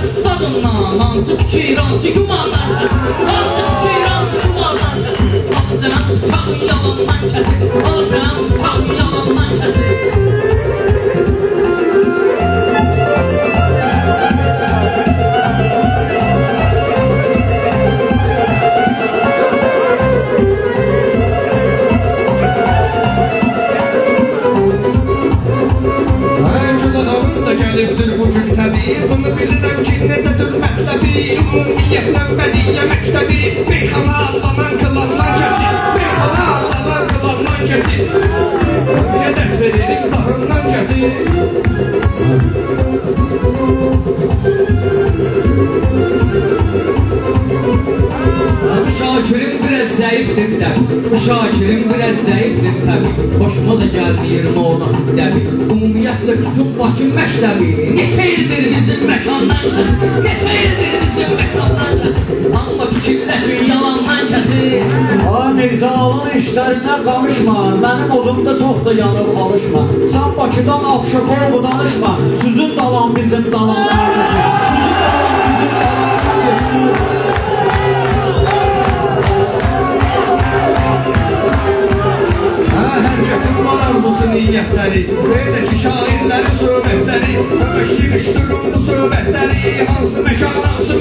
ustadımdan hansı fikir, hansı gümandan kəsin, hansı fikir, hansı gümandan kəsin. Ağzına bıçağın yalandan kəsin, ağzına bıçağın yalandan kəsin. Gelibdir bu gün təbii, bunu bilirəm ki, necədir mətləbi. Ümumiyyətlə bədiyyə məktəbi, meyxana adlanan qılandan kəsir, meyxana adlanan qılandan kəsir. Gedəs veririm dağından kəsir. Şakirim biraz zayıfdır tabi, Şakirim biraz zayıfdır tabi. Hoşuma da gelmeyir orası tabi. Umumiyyətlə bütün Bakı məktəbi. Neçə ildir bizim məkandan kəsin, neçə ildir bizim məkandan kəsin. Amma fikirləşin yalandan kəsin. Mirzalının işlərinə qamışma, mənim odumda çox da yanıb alışma. Sən Bakıdan Abşakovu danışma, süzün dalan bizim dalandan kəsin. Süzün dalan bizim dalandan kəsin. Herkesin var arzusu niyyetleri, buradaki şairlerin söhbetleri, öbeştiriştirin bu söhbetleri. Hansı mekandan kesin,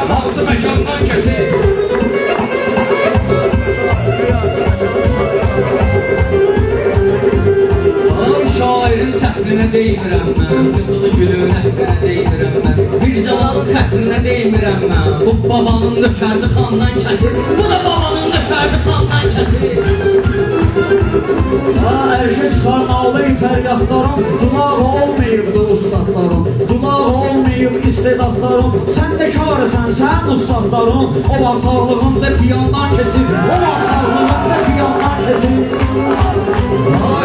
hansı mekandan kesin. Şairin səhrinə deymirəm mən, qızılı gülün əhrinə deymirəm mən, bir calalın xətrinə deymirəm mən. Bu babanın nökərdi xandan kəsir, bu da babanın nökərdi xandan kəsir. Ərşə çıxarmalı fəryadlarım, qulağı olmayıbdı ustadlarım, qulağı olmayıb istedadlarım. Sən də karısən, sən ustadlarım, o vaxtsalığında piyandan kesir, o vaxtsalığında piyandan kesir.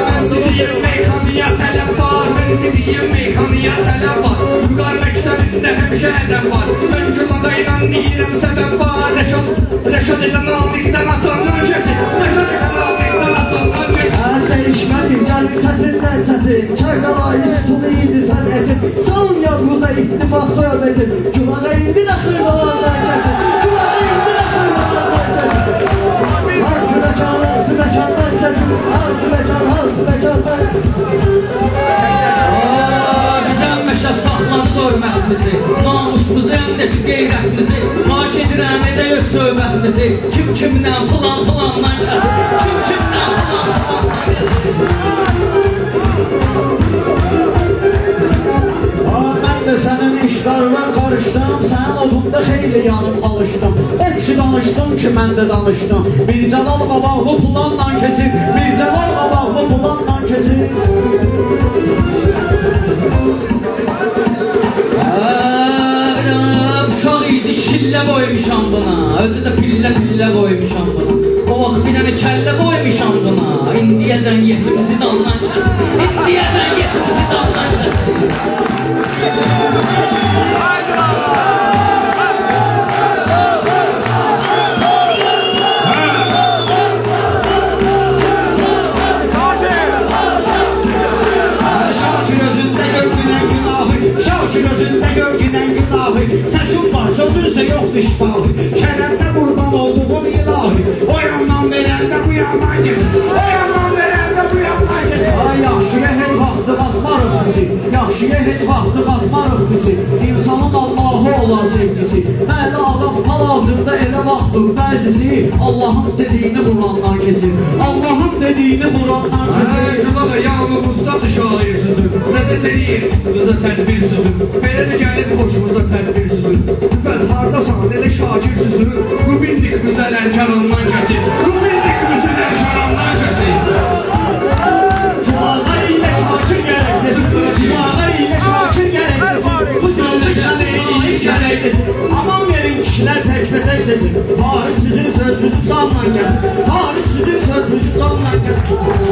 Ben dediyim meyxanıya tələb var, ben dediyim meyxanıya tələb var. Vüqar məktəbində həmişə ədəb var, mən güladayla deyirəm səbəb var. Rəşad ilə Namiqdən asandan kesin, Rəşad ilə Namiqdən asandan kesin. Hər dəyişmədim, gəlir çətindən çətin, Kərqalay üstünü indi sənətin, salın yadınıza ittifaq söhbətin. Gülağa indi də xırdalardan kəsin, gülağa indi də xırdalardan kəsin. Hansı məkandan kəsin, hansı məkandan. Bizən məşə saxladı hörmətimizi, namusumuzu, əmdəki qeyrətimizi. Maaş edirəm edəyək söhbətimizi, kim kimdən filandan kəsin, kim kimdən filandan kəsin. Mən də sənin işlərlə qarışdım, sənin odunda xeyli yanıb alışdım. O kişi danışdım ki, mən də danışdım. Mirzəlal qabaqlı pulanla kesir, Mirzəlal qabaqlı pulanla kesir. Uşaq idi, şillə qoymuşam buna, özü də pillə qoymuşam buna. O vaxt bir dənə kəllə qoymuşam buna, indiyəcən yetimizi daldan kəsin, indiyəcən yetimizi daldan kəsin. Şakir özündə görgünən günahı, səsin var, sözünsə yoxdur şifahı. Kərəmdə qurban olduğum ilahi, o yandan verəndə bu yandan gedir, o yandan verəndə bu yandan gedir. Ay yaxşıya heç vaxtı qatmarıq bizi, yaxşıya heç vaxtı qatmarıq bizi. İnsanın Allahı olan sevgisi, məli adam hal-hazırda elə vaxtdır bəzisi. Allahın dediyini Qurandan kesir, Allahın dediyini Qurandan kesir. Gülağa yanımızdadır şair sözü, ləzzət eləyir bize tədbir sözü. Belə də gəlib hoşumuza tədbir sözü. Lütfət hardasan elə şakir sözü. Bu bildik güzel ənkarandan kəsin, bu bildik güzel ənkarandan kəsin. Cumağa ilə şakir gərəkdir, Cumağa ilə şakir gərəkdir. Bu canlı şair gərəkdir. Aman verin kişilər tək desin. Paris sizin sözünüzü canla gəlir, Paris sizin sözünüzü canla gəlir.